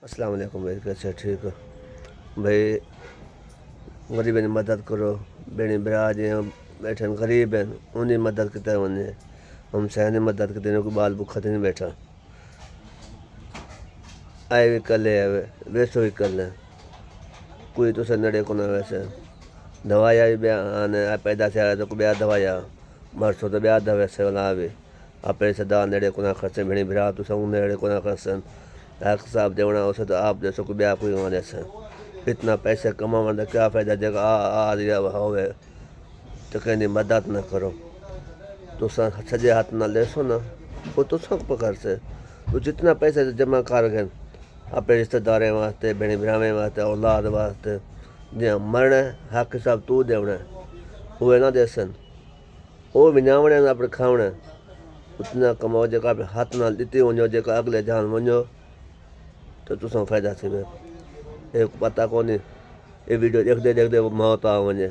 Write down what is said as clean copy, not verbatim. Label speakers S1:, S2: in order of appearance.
S1: अस्सलाम वालेकुम भाई, कैसे हो? ठीक हो भाई? गरीबन जी मदद करो। बेणी भरा जीअं बैठा आहिनि ग़रीब आहिनि, उनजी मदद किथे वञे। हमसायनि जी मदद किथे न, कोई ॿाल बुखा ते नहीं बैठा। आए भी कल है, वैसो भी कल है, कोई तुसें नड़े कोन वैसे। दवाया भी ॿिया हाणे पैदा थिया त को ॿिया दवाया मरसो त ॿिया दवा सेवला आवे। अपने सदा नेड़े कोना खर्चे भेणी भरा तुसां नेड़े कोना खर्चन। हक साहब देवना उसे तो आप जैसो को ब्याह कोई वहाँ जैसे। इतना पैसे कमावन का क्या फ़ायदा जगह आ दिया होवे तो कहनी मदद न करो। तुसा सजे हाथ ना लेसो ना, वो तुसा पकड़ से तो जितना पैसे जमा कर गए अपने रिश्तेदारें वास्ते, भेणी भरावें वास्ते, औलाद वास्ते, जो मरण हक साहब तू देवना उहे ना देसन। वो विञावण अपने खावण उतना कमाओ जो अपने हाथ ना ॾिती वञो, जो अगले जान वञो तो तुसां फ़ायदा थी वे। एक पता कोन्हे ये वीडियो देखते देखते वो मौत आ वञे।